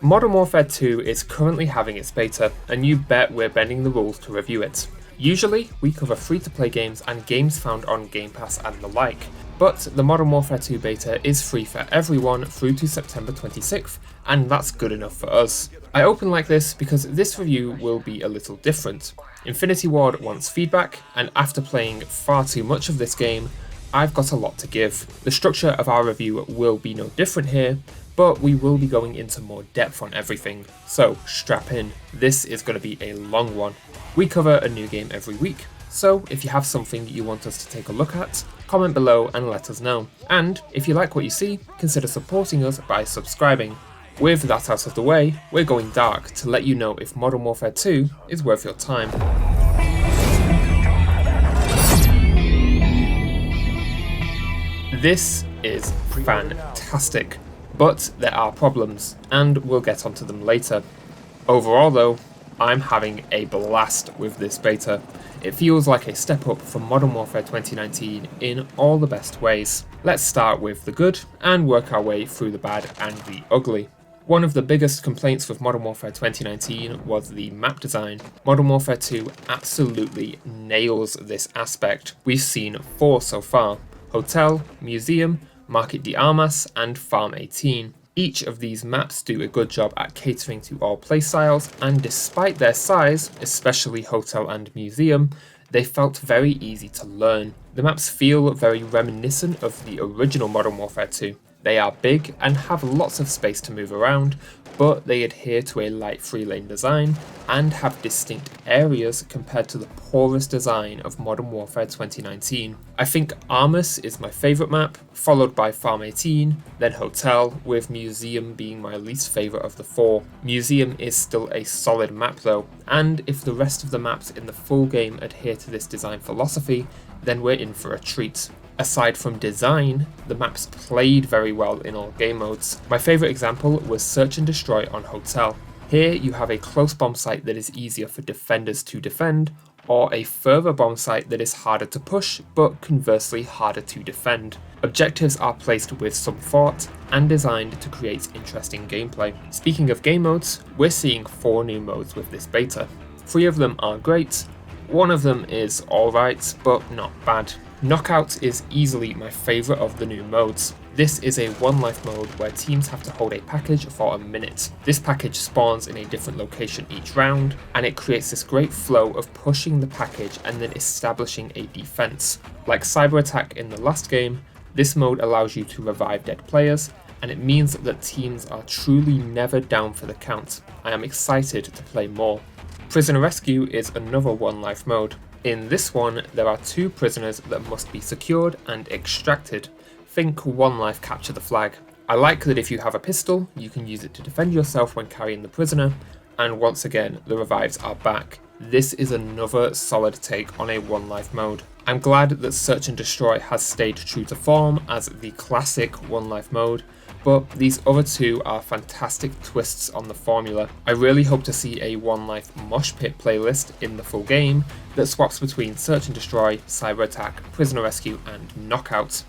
Modern Warfare 2 is currently having its beta, and you bet we're bending the rules to review it. Usually, we cover free-to-play games and games found on Game Pass and the like, but the Modern Warfare 2 beta is free for everyone through to September 26th, and that's good enough for us. I open like this because this review will be a little different. Infinity Ward wants feedback, and after playing far too much of this game, I've got a lot to give. The structure of our review will be no different here, but we will be going into more depth on everything, so strap in, this is going to be a long one. We cover a new game every week, so if you have something you want us to take a look at, comment below and let us know. And if you like what you see, consider supporting us by subscribing. With that out of the way, we're going dark to let you know if Modern Warfare 2 is worth your time. This is fantastic. But there are problems, and we'll get onto them later. Overall though, I'm having a blast with this beta. It feels like a step up from Modern Warfare 2019 in all the best ways. Let's start with the good and work our way through the bad and the ugly. One of the biggest complaints with Modern Warfare 2019 was the map design. Modern Warfare 2 absolutely nails this aspect. We've seen 4 so far: Hotel, Museum, Market de Armas, and Farm 18. Each of these maps do a good job at catering to all playstyles, and despite their size, especially Hotel and Museum, they felt very easy to learn. The maps feel very reminiscent of the original Modern Warfare 2. They are big and have lots of space to move around, but they adhere to a light 3-lane design and have distinct areas compared to the poorest design of Modern Warfare 2019. I think Armas is my favourite map, followed by Farm 18, then Hotel, with Museum being my least favourite of the 4. Museum is still a solid map though, and if the rest of the maps in the full game adhere to this design philosophy, then we're in for a treat. Aside from design, the maps played very well in all game modes. My favourite example was Search and Destroy on Hotel. Here you have a close bomb site that is easier for defenders to defend, or a further bomb site that is harder to push, but conversely harder to defend. Objectives are placed with some thought and designed to create interesting gameplay. Speaking of game modes, we're seeing 4 new modes with this beta. 3 of them are great, 1 of them is alright, but not bad. Knockout is easily my favourite of the new modes. This is a 1 life mode where teams have to hold a package for a minute. This package spawns in a different location each round, and it creates this great flow of pushing the package and then establishing a defense. Like Cyber Attack in the last game, this mode allows you to revive dead players, and it means that teams are truly never down for the count. I am excited to play more. Prisoner Rescue is another 1 life mode. In this one, there are 2 prisoners that must be secured and extracted. Think 1 life capture the flag. I like that if you have a pistol, you can use it to defend yourself when carrying the prisoner, and once again, the revives are back. This is another solid take on a 1 life mode. I'm glad that Search and Destroy has stayed true to form as the classic 1 life mode, but these other 2 are fantastic twists on the formula. I really hope to see a 1 life mosh pit playlist in the full game that swaps between Search and Destroy, Cyber Attack, Prisoner Rescue, and Knockout.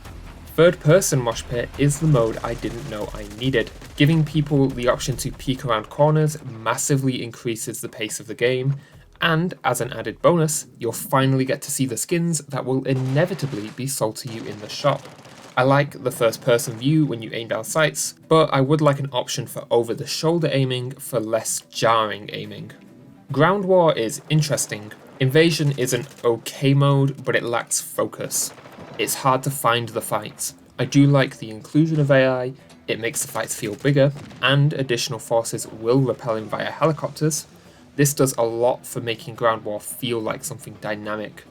Third person mosh pit is the mode I didn't know I needed. Giving people the option to peek around corners massively increases the pace of the game, and as an added bonus, you'll finally get to see the skins that will inevitably be sold to you in the shop. I like the first person view when you aim down sights, but I would like an option for over the shoulder aiming for less jarring aiming. Ground War is interesting. Invasion is an okay mode, but it lacks focus. It's hard to find the fights. I do like the inclusion of AI, it makes the fights feel bigger, and additional forces will repel in via helicopters. This does a lot for making Ground War feel like something dynamic.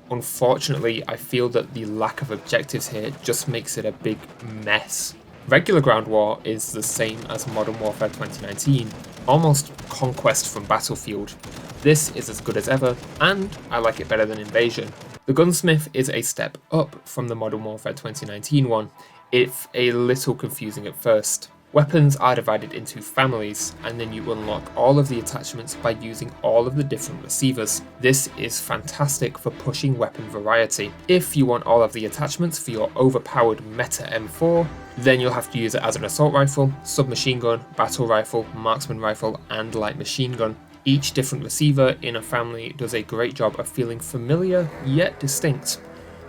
Unfortunately, I feel that the lack of objectives here just makes it a big mess. Regular Ground War is the same as Modern Warfare 2019, almost conquest from Battlefield. This is as good as ever, and I like it better than Invasion. The Gunsmith is a step up from the Modern Warfare 2019 one, if a little confusing at first. Weapons are divided into families, and then you unlock all of the attachments by using all of the different receivers. This is fantastic for pushing weapon variety. If you want all of the attachments for your overpowered meta M4, then you'll have to use it as an assault rifle, submachine gun, battle rifle, marksman rifle, and light machine gun. Each different receiver in a family does a great job of feeling familiar yet distinct.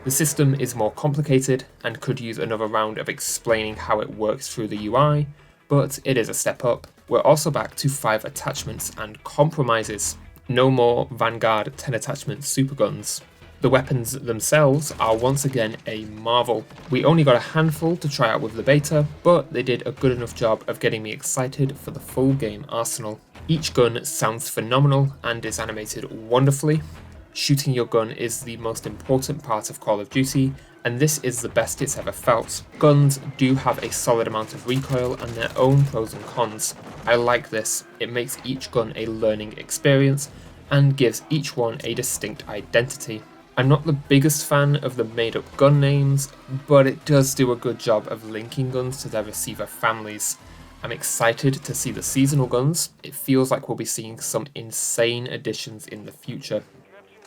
The system is more complicated and could use another round of explaining how it works through the UI, but it is a step up. We're also back to 5 attachments and compromises. No more Vanguard 10 attachment superguns. The weapons themselves are once again a marvel. We only got a handful to try out with the beta, but they did a good enough job of getting me excited for the full game arsenal. Each gun sounds phenomenal and is animated wonderfully. Shooting your gun is the most important part of Call of Duty, and this is the best it's ever felt. Guns do have a solid amount of recoil and their own pros and cons. I like this. It makes each gun a learning experience and gives each one a distinct identity. I'm not the biggest fan of the made-up gun names, but it does do a good job of linking guns to their receiver families. I'm excited to see the seasonal guns. It feels like we'll be seeing some insane additions in the future.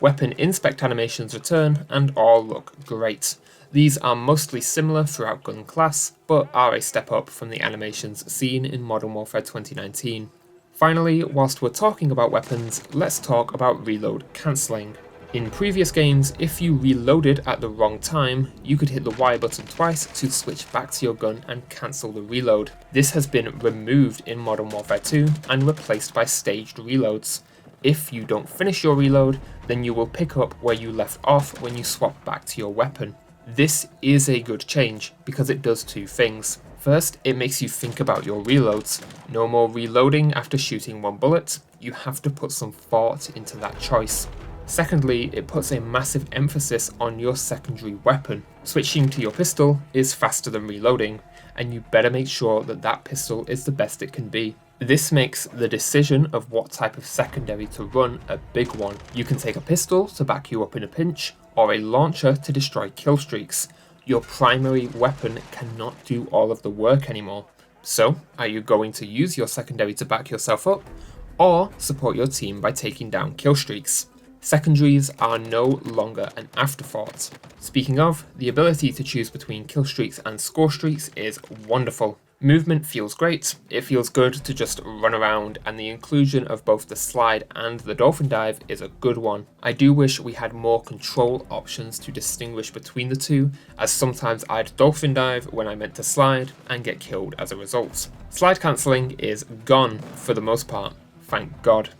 Weapon inspect animations return and all look great. These are mostly similar throughout gun class, but are a step up from the animations seen in Modern Warfare 2019. Finally, whilst we're talking about weapons, let's talk about reload cancelling. In previous games, if you reloaded at the wrong time, you could hit the Y button twice to switch back to your gun and cancel the reload. This has been removed in Modern Warfare 2 and replaced by staged reloads. If you don't finish your reload, then you will pick up where you left off when you swap back to your weapon. This is a good change because it does 2 things. First, it makes you think about your reloads. No more reloading after shooting 1 bullet, you have to put some thought into that choice. Secondly, it puts a massive emphasis on your secondary weapon. Switching to your pistol is faster than reloading, and you better make sure that that pistol is the best it can be. This makes the decision of what type of secondary to run a big one. You can take a pistol to back you up in a pinch, or a launcher to destroy kill streaks. Your primary weapon cannot do all of the work anymore. So, are you going to use your secondary to back yourself up, or support your team by taking down kill streaks? Secondaries are no longer an afterthought. Speaking of, the ability to choose between kill streaks and score streaks is wonderful. Movement feels great, it feels good to just run around, and the inclusion of both the slide and the dolphin dive is a good one. I do wish we had more control options to distinguish between the two, as sometimes I'd dolphin dive when I meant to slide and get killed as a result. Slide cancelling is gone for the most part, thank God.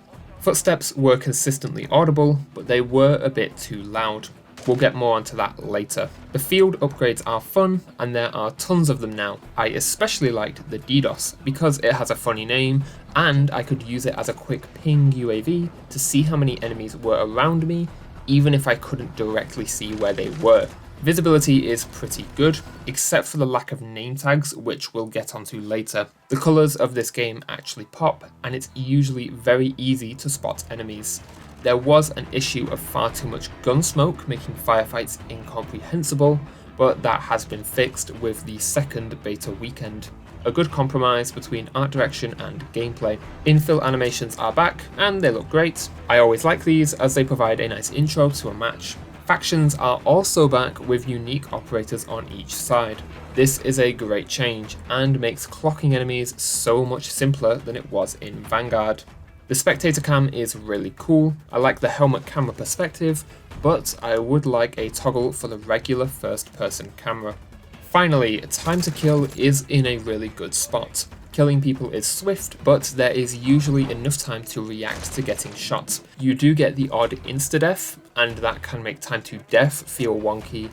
Footsteps were consistently audible, but they were a bit too loud. We'll get more onto that later. The field upgrades are fun, and there are tons of them now. I especially liked the DDoS because it has a funny name, and I could use it as a quick ping UAV to see how many enemies were around me, even if I couldn't directly see where they were. Visibility is pretty good, except for the lack of name tags, which we'll get onto later. The colours of this game actually pop, and it's usually very easy to spot enemies. There was an issue of far too much gun smoke making firefights incomprehensible, but that has been fixed with the second beta weekend. A good compromise between art direction and gameplay. Infill animations are back, and they look great. I always like these as they provide a nice intro to a match. Factions are also back with unique operators on each side. This is a great change, and makes clocking enemies so much simpler than it was in Vanguard. The spectator cam is really cool. I like the helmet camera perspective, but I would like a toggle for the regular first person camera. Finally, time to kill is in a really good spot. Killing people is swift, but there is usually enough time to react to getting shot. You do get the odd insta-death, and that can make time to death feel wonky,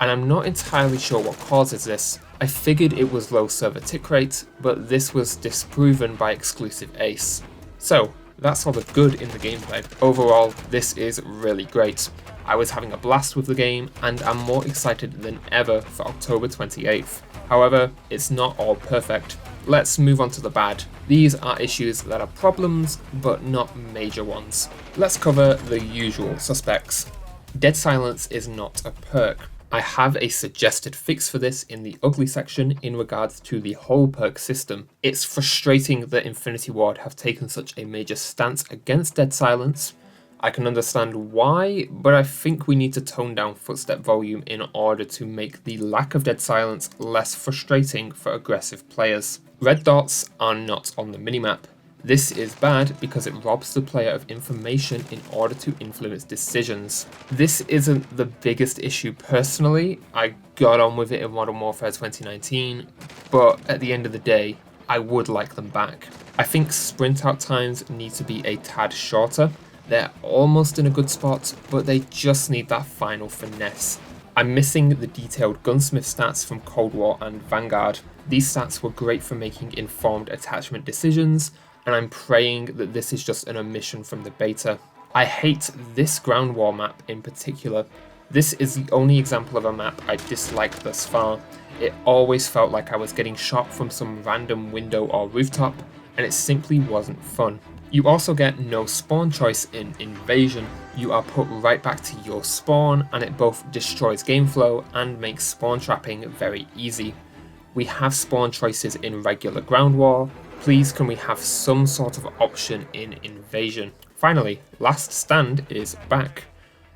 and I'm not entirely sure what causes this. I figured it was low server tick rate, but this was disproven by exclusive Ace. So, that's all the good in the gameplay. Overall, this is really great. I was having a blast with the game, and I'm more excited than ever for October 28th. However, it's not all perfect. Let's move on to the bad. These are issues that are problems, but not major ones. Let's cover the usual suspects. Dead silence is not a perk. I have a suggested fix for this in the ugly section in regards to the whole perk system. It's frustrating that Infinity Ward have taken such a major stance against Dead Silence. I can understand why, but I think we need to tone down footstep volume in order to make the lack of Dead Silence less frustrating for aggressive players. Red dots are not on the minimap. This is bad because it robs the player of information in order to influence decisions. This isn't the biggest issue personally, I got on with it in Modern Warfare 2019, but at the end of the day, I would like them back. I think sprint out times need to be a tad shorter. They're almost in a good spot, but they just need that final finesse. I'm missing the detailed Gunsmith stats from Cold War and Vanguard. These stats were great for making informed attachment decisions, and I'm praying that this is just an omission from the beta. I hate this ground war map in particular. This is the only example of a map I disliked thus far. It always felt like I was getting shot from some random window or rooftop, and it simply wasn't fun. You also get no spawn choice in Invasion. You are put right back to your spawn, and it both destroys game flow and makes spawn trapping very easy. We have spawn choices in regular ground war. Please can we have some sort of option in Invasion? Finally, Last Stand is back.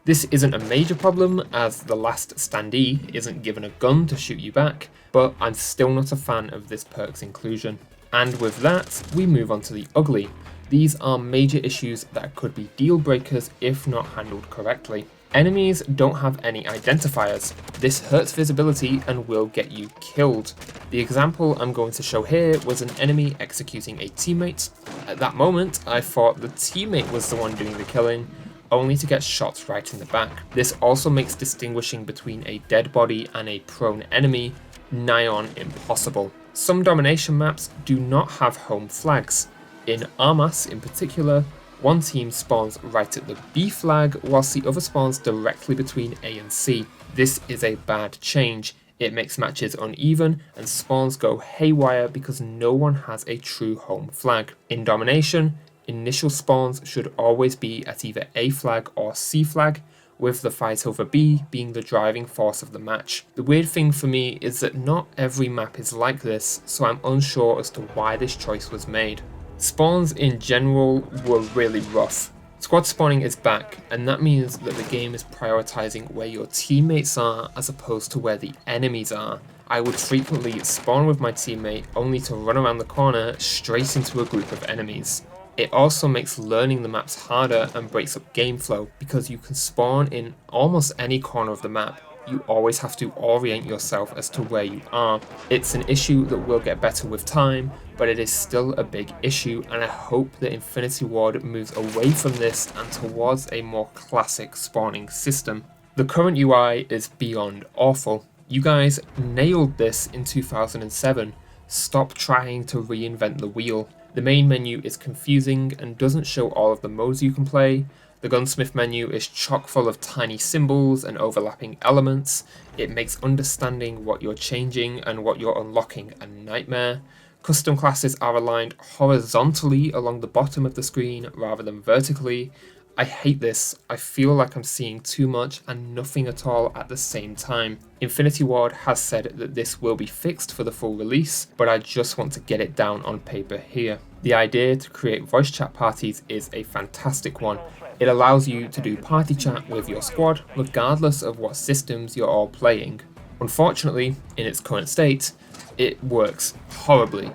This isn't a major problem as the last standee isn't given a gun to shoot you back, but I'm still not a fan of this perk's inclusion. And with that, we move on to the ugly. These are major issues that could be deal breakers if not handled correctly. Enemies don't have any identifiers. This hurts visibility and will get you killed. The example I'm going to show here was an enemy executing a teammate. At that moment, I thought the teammate was the one doing the killing, only to get shot right in the back. This also makes distinguishing between a dead body and a prone enemy nigh on impossible. Some domination maps do not have home flags. In Armas in particular, one team spawns right at the B flag whilst the other spawns directly between A and C. This is a bad change. It makes matches uneven and spawns go haywire because no one has a true home flag. In Domination, initial spawns should always be at either A flag or C flag, with the fight over B being the driving force of the match. The weird thing for me is that not every map is like this, so I'm unsure as to why this choice was made. Spawns in general were really rough. Squad spawning is back, and that means that the game is prioritizing where your teammates are as opposed to where the enemies are. I would frequently spawn with my teammate only to run around the corner straight into a group of enemies. It also makes learning the maps harder and breaks up game flow because you can spawn in almost any corner of the map. You always have to orient yourself as to where you are. It's an issue that will get better with time, but it is still a big issue, and I hope that Infinity Ward moves away from this and towards a more classic spawning system. The current UI is beyond awful. You guys nailed this in 2007. Stop trying to reinvent the wheel. The main menu is confusing and doesn't show all of the modes you can play. The Gunsmith menu is chock full of tiny symbols and overlapping elements. It makes understanding what you're changing and what you're unlocking a nightmare. Custom classes are aligned horizontally along the bottom of the screen rather than vertically. I hate this. I feel like I'm seeing too much and nothing at all at the same time. Infinity Ward has said that this will be fixed for the full release, but I just want to get it down on paper here. The idea to create voice chat parties is a fantastic one. It allows you to do party chat with your squad, regardless of what systems you're all playing. Unfortunately, in its current state, it works horribly.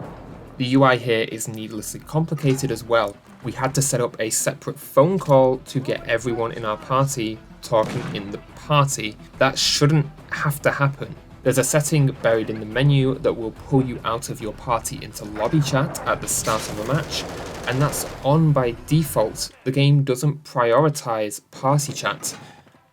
The UI here is needlessly complicated as well. We had to set up a separate phone call to get everyone in our party talking in the party. That shouldn't have to happen. There's a setting buried in the menu that will pull you out of your party into lobby chat at the start of a match, and that's on by default. The game doesn't prioritize party chat,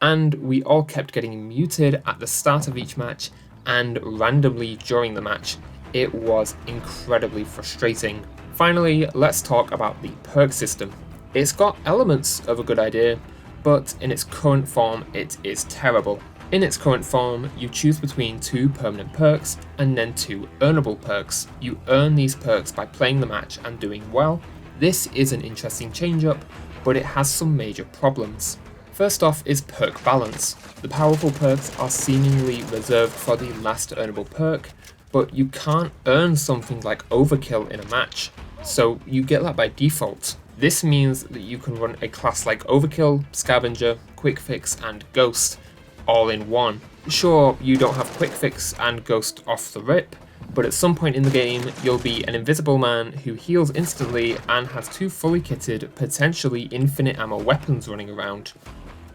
and we all kept getting muted at the start of each match and randomly during the match. It was incredibly frustrating. Finally, let's talk about the perk system. It's got elements of a good idea, but in its current form it is terrible. In its current form, you choose between 2 permanent perks and then 2 earnable perks. You earn these perks by playing the match and doing well. This is an interesting change up, but it has some major problems. First off is perk balance. The powerful perks are seemingly reserved for the last earnable perk, but you can't earn something like overkill in a match, so you get that by default. This means that you can run a class like Overkill, Scavenger, Quick Fix, and Ghost all in one. Sure, you don't have Quick Fix and Ghost off the rip, but at some point in the game you'll be an invisible man who heals instantly and has 2 fully kitted, potentially infinite ammo weapons running around.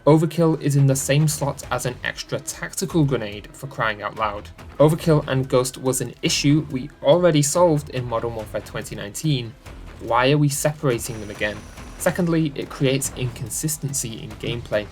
Overkill is in the same slot as an extra tactical grenade, for crying out loud. Overkill and Ghost was an issue we already solved in Modern Warfare 2019. Why are we separating them again? Secondly, it creates inconsistency in gameplay.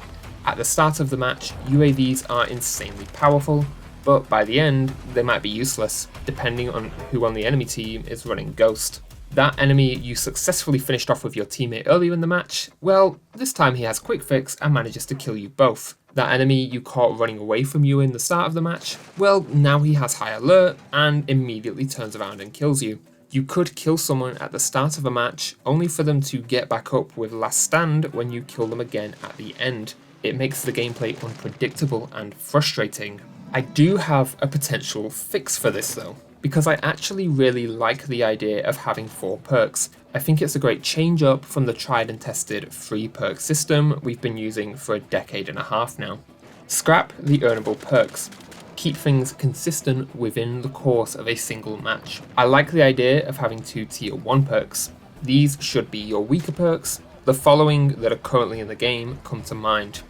At the start of the match, UAVs are insanely powerful, but by the end, they might be useless, depending on who on the enemy team is running Ghost. That enemy you successfully finished off with your teammate earlier in the match, well, this time he has Quick Fix and manages to kill you both. That enemy you caught running away from you in the start of the match, well, now he has High Alert and immediately turns around and kills you. You could kill someone at the start of a match, only for them to get back up with Last Stand when you kill them again at the end. It makes the gameplay unpredictable and frustrating. I do have a potential fix for this though, because I actually really like the idea of having 4 perks. I think it's a great change up from the tried and tested 3 perk system we've been using for a decade and a half now. Scrap the earnable perks. Keep things consistent within the course of a single match. I like the idea of having 2 tier 1 perks. These should be your weaker perks. The following that are currently in the game come to mind: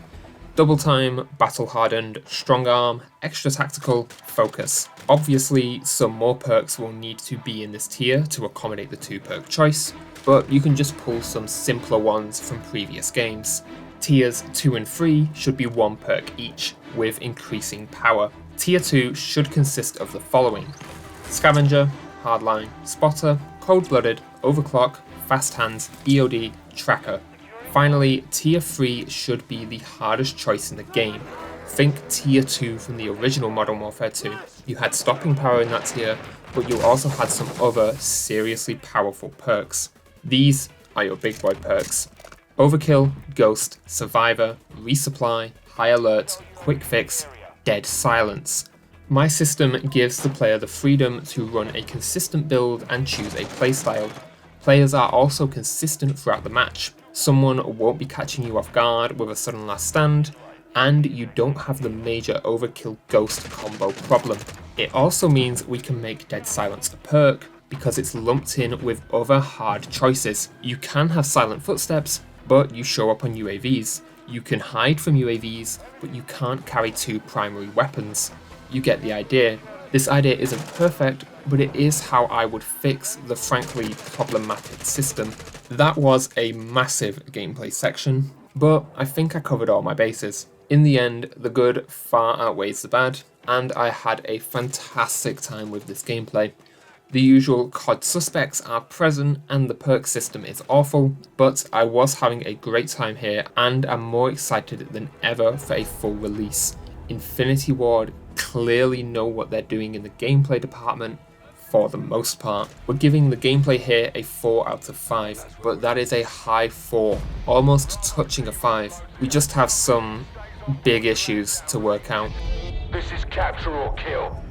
Double Time, Battle Hardened, Strong Arm, Extra Tactical, Focus. Obviously, some more perks will need to be in this tier to accommodate the 2 perk choice, but you can just pull some simpler ones from previous games. Tiers 2 and 3 should be 1 perk each, with increasing power. Tier 2 should consist of the following: Scavenger, Hardline, Spotter, Cold-Blooded, Overclock, Fast Hands, EOD, Tracker. Finally, Tier 3 should be the hardest choice in the game. Think Tier 2 from the original Modern Warfare 2. You had stopping power in that tier, but you also had some other seriously powerful perks. These are your big boy perks: Overkill, Ghost, Survivor, Resupply, High Alert, Quick Fix, Dead Silence. My system gives the player the freedom to run a consistent build and choose a playstyle. Players are also consistent throughout the match. Someone won't be catching you off guard with a sudden Last Stand, and you don't have the major Overkill Ghost combo problem. It also means we can make Dead Silence a perk, because it's lumped in with other hard choices. You can have silent footsteps, but you show up on UAVs. You can hide from UAVs, but you can't carry 2 primary weapons. You get the idea. This idea isn't perfect, but it is how I would fix the frankly problematic system. That was a massive gameplay section, but I think I covered all my bases. In the end, the good far outweighs the bad, and I had a fantastic time with this gameplay. The usual COD suspects are present and the perk system is awful, but I was having a great time here and am more excited than ever for a full release. Infinity Ward clearly know what they're doing in the gameplay department for the most part. We're giving the gameplay here a 4 out of 5, but that is a high 4, almost touching a 5. We just have some big issues to work out. This is capture or kill.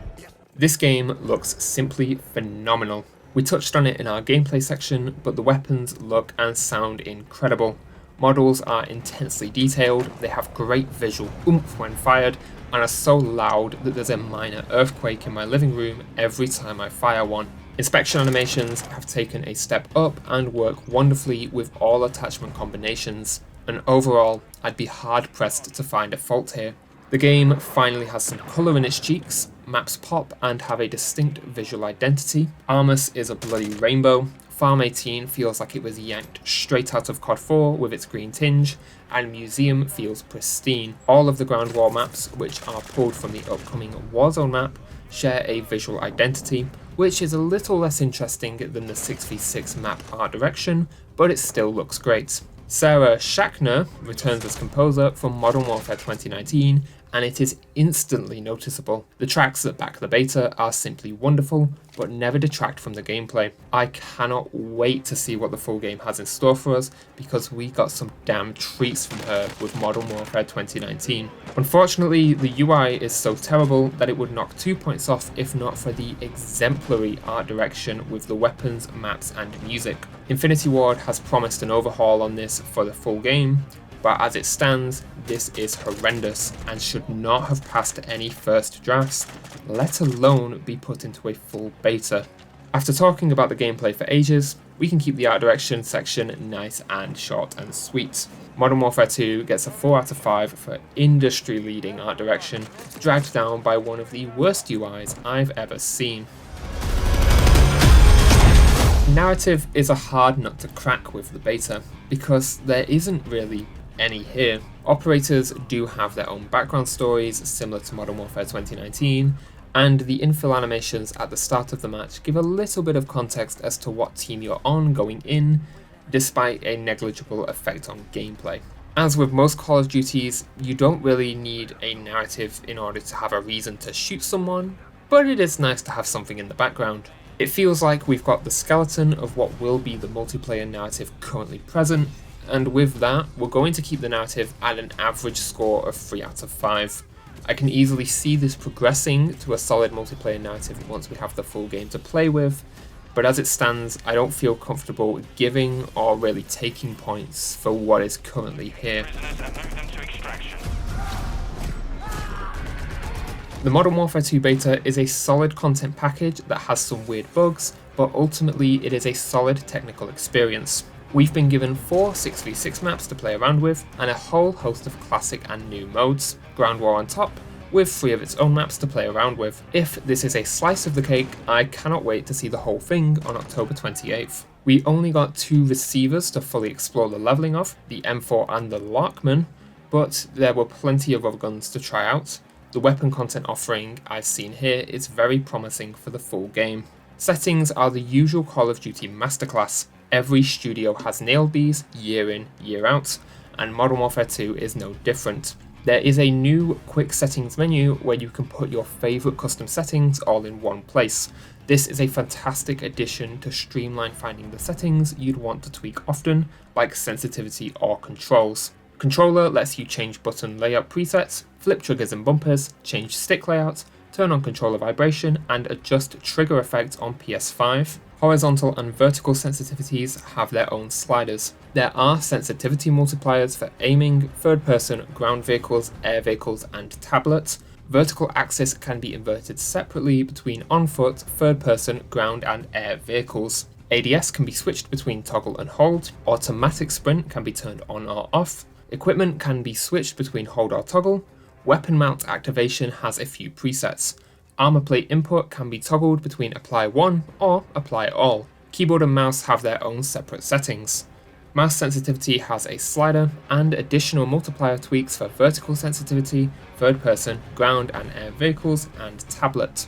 This game looks simply phenomenal. We touched on it in our gameplay section, but the weapons look and sound incredible. Models are intensely detailed, they have great visual oomph when fired, and are so loud that there's a minor earthquake in my living room every time I fire one. Inspection animations have taken a step up and work wonderfully with all attachment combinations, and overall, I'd be hard pressed to find a fault here. The game finally has some colour in its cheeks, maps pop and have a distinct visual identity. Armus is a bloody rainbow, Farm 18 feels like it was yanked straight out of COD 4 with its green tinge, and Museum feels pristine. All of the ground war maps, which are pulled from the upcoming Warzone map, share a visual identity, which is a little less interesting than the 6v6 map art direction, but it still looks great. Sarah Schachner returns as composer from Modern Warfare 2019 and it is instantly noticeable. The tracks that back the beta are simply wonderful, but never detract from the gameplay. I cannot wait to see what the full game has in store for us, because we got some damn treats from her with Modern Warfare 2019. Unfortunately, the UI is so terrible that it would knock 2 points off if not for the exemplary art direction with the weapons, maps and music. Infinity Ward has promised an overhaul on this for the full game, but as it stands, this is horrendous and should not have passed any first drafts, let alone be put into a full beta. After talking about the gameplay for ages, we can keep the art direction section nice and short and sweet. Modern Warfare 2 gets a 4 out of 5 for industry-leading art direction, dragged down by one of the worst UIs I've ever seen. Narrative is a hard nut to crack with the beta, because there isn't really any here. Operators do have their own background stories similar to Modern Warfare 2019, and the infill animations at the start of the match give a little bit of context as to what team you're on going in, despite a negligible effect on gameplay. As with most Call of Duties, you don't really need a narrative in order to have a reason to shoot someone, but it is nice to have something in the background. It feels like we've got the skeleton of what will be the multiplayer narrative currently present, and with that, we're going to keep the narrative at an average score of 3 out of 5. I can easily see this progressing to a solid multiplayer narrative once we have the full game to play with, but as it stands, I don't feel comfortable giving or really taking points for what is currently here. The Modern Warfare 2 beta is a solid content package that has some weird bugs, but ultimately it is a solid technical experience. We've been given 4 6v6 maps to play around with, and a whole host of classic and new modes, Ground War on top, with 3 of its own maps to play around with. If this is a slice of the cake, I cannot wait to see the whole thing on October 28th. We only got 2 receivers to fully explore the leveling of, the M4 and the Larkman, but there were plenty of other guns to try out. The weapon content offering I've seen here is very promising for the full game. Settings are the usual Call of Duty masterclass. Every studio has nailed these year in, year out, and Modern Warfare 2 is no different. There is a new quick settings menu where you can put your favourite custom settings all in one place. This is a fantastic addition to streamline finding the settings you'd want to tweak often, like sensitivity or controls. Controller lets you change button layout presets, flip triggers and bumpers, change stick layout, turn on controller vibration, and adjust trigger effect on PS5. Horizontal and vertical sensitivities have their own sliders. There are sensitivity multipliers for aiming, third person, ground vehicles, air vehicles, and tablets. Vertical axis can be inverted separately between on foot, third person, ground, and air vehicles. ADS can be switched between toggle and hold. Automatic sprint can be turned on or off. Equipment can be switched between hold or toggle. Weapon mount activation has a few presets. Armor plate input can be toggled between apply one or apply all. Keyboard and mouse have their own separate settings. Mouse sensitivity has a slider and additional multiplier tweaks for vertical sensitivity, third person, ground and air vehicles, and tablet.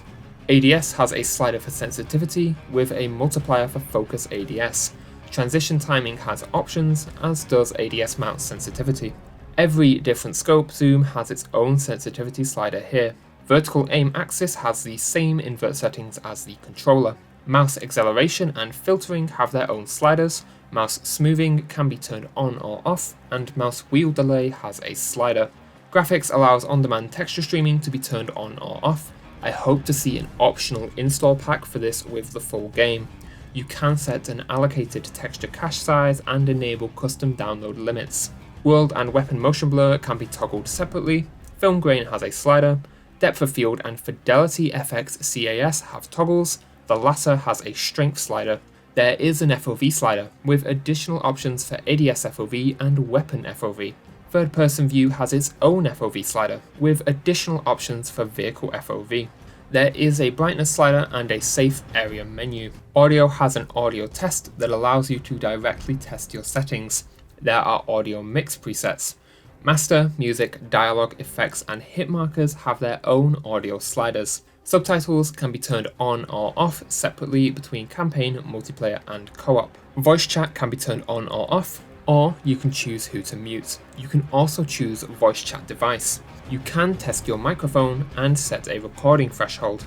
ADS has a slider for sensitivity with a multiplier for focus ADS. Transition timing has options, as does ADS mount sensitivity. Every different scope zoom has its own sensitivity slider here. Vertical aim axis has the same invert settings as the controller. Mouse acceleration and filtering have their own sliders. Mouse smoothing can be turned on or off, and mouse wheel delay has a slider. Graphics allows on-demand texture streaming to be turned on or off. I hope to see an optional install pack for this with the full game. You can set an allocated texture cache size and enable custom download limits. World and weapon motion blur can be toggled separately. Film grain has a slider. Depth of field and Fidelity FX CAS have toggles. The latter has a strength slider. There is an FOV slider, with additional options for ADS FOV and weapon FOV. Third person view has its own FOV slider, with additional options for vehicle FOV. There is a brightness slider and a safe area menu. Audio has an audio test that allows you to directly test your settings. There are audio mix presets. Master, music, dialogue, effects, and hit markers have their own audio sliders. Subtitles can be turned on or off separately between campaign, multiplayer, and co-op. Voice chat can be turned on or off, or you can choose who to mute. You can also choose voice chat device. You can test your microphone and set a recording threshold.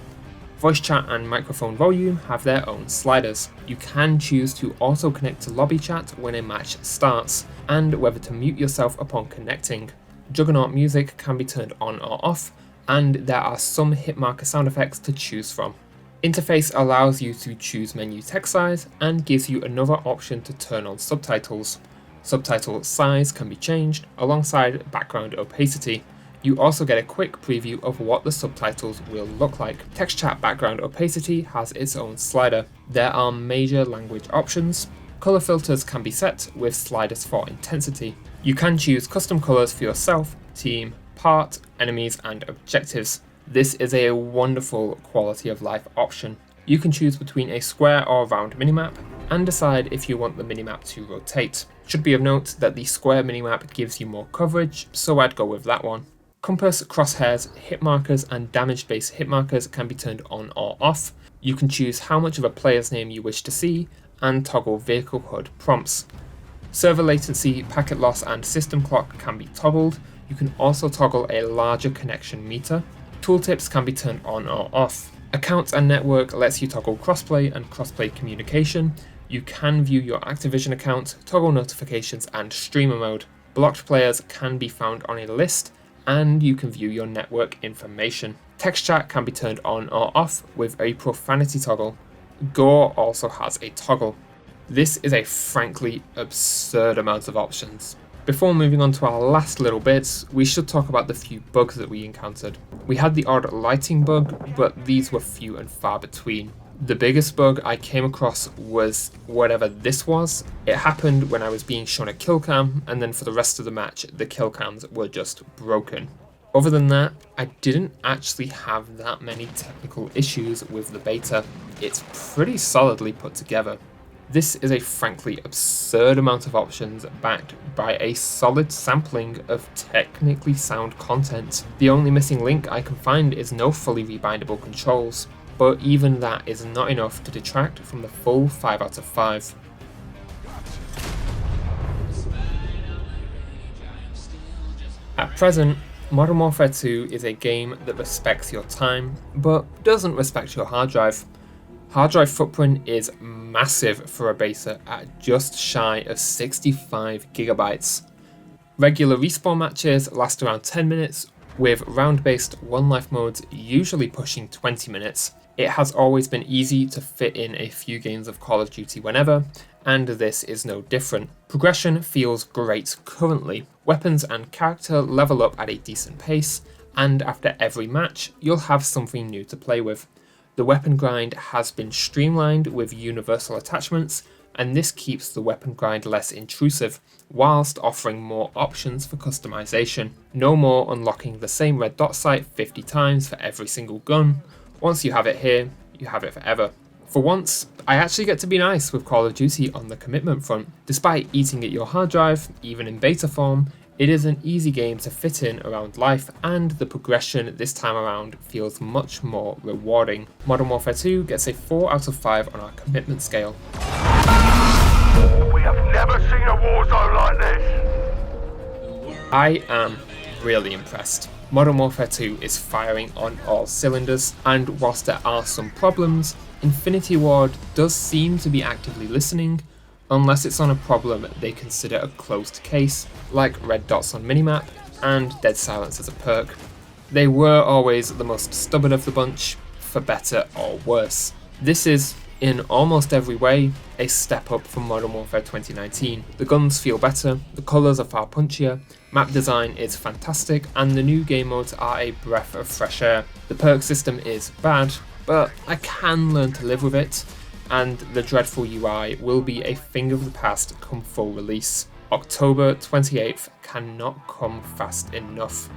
Voice chat and microphone volume have their own sliders. You can choose to auto-connect to lobby chat when a match starts, and whether to mute yourself upon connecting. Juggernaut music can be turned on or off, and there are some hitmarker sound effects to choose from. Interface allows you to choose menu text size and gives you another option to turn on subtitles. Subtitle size can be changed alongside background opacity. You also get a quick preview of what the subtitles will look like. Text chat background opacity has its own slider. There are major language options. Color filters can be set with sliders for intensity. You can choose custom colors for yourself, team, part, enemies, and objectives. This is a wonderful quality of life option. You can choose between a square or round minimap and decide if you want the minimap to rotate. Should be of note that the square minimap gives you more coverage, so I'd go with that one. Compass, crosshairs, hit markers, and damage-based hit markers can be turned on or off. You can choose how much of a player's name you wish to see, and toggle vehicle HUD prompts. Server latency, packet loss, and system clock can be toggled. You can also toggle a larger connection meter. Tooltips can be turned on or off. Accounts and network lets you toggle crossplay and crossplay communication. You can view your Activision account, toggle notifications, and streamer mode. Blocked players can be found on a list, and you can view your network information. Text chat can be turned on or off with a profanity toggle. Gore also has a toggle. This is a frankly absurd amount of options. Before moving on to our last little bits, we should talk about the few bugs that we encountered. We had the odd lighting bug, but these were few and far between. The biggest bug I came across was whatever this was. It happened when I was being shown a kill cam, and then for the rest of the match, the kill cams were just broken. Other than that, I didn't actually have that many technical issues with the beta. It's pretty solidly put together. This is a frankly absurd amount of options backed by a solid sampling of technically sound content. The only missing link I can find is no fully rebindable controls, but even that is not enough to detract from the full 5 out of 5. At present, Modern Warfare 2 is a game that respects your time, but doesn't respect your hard drive. Hard drive footprint is massive for a beta at just shy of 65 gigabytes. Regular respawn matches last around 10 minutes, with round-based one-life modes usually pushing 20 minutes. It has always been easy to fit in a few games of Call of Duty whenever, and this is no different. Progression feels great currently. Weapons and character level up at a decent pace, and after every match, you'll have something new to play with. The weapon grind has been streamlined with universal attachments, and this keeps the weapon grind less intrusive, whilst offering more options for customization. No more unlocking the same red dot sight 50 times for every single gun. Once you have it here, you have it forever. For once, I actually get to be nice with Call of Duty on the commitment front. Despite eating at your hard drive, even in beta form, it is an easy game to fit in around life, and the progression this time around feels much more rewarding. Modern Warfare 2 gets a 4 out of 5 on our commitment scale. We have never seen a war zone like this! I am really impressed. Modern Warfare 2 is firing on all cylinders, and whilst there are some problems, Infinity Ward does seem to be actively listening, unless it's on a problem they consider a closed case, like red dots on minimap and dead silence as a perk. They were always the most stubborn of the bunch, for better or worse. This is, in almost every way, a step up from Modern Warfare 2019. The guns feel better, the colours are far punchier, map design is fantastic, and the new game modes are a breath of fresh air. The perk system is bad, but I can learn to live with it, and the dreadful UI will be a thing of the past come full release. October 28th cannot come fast enough.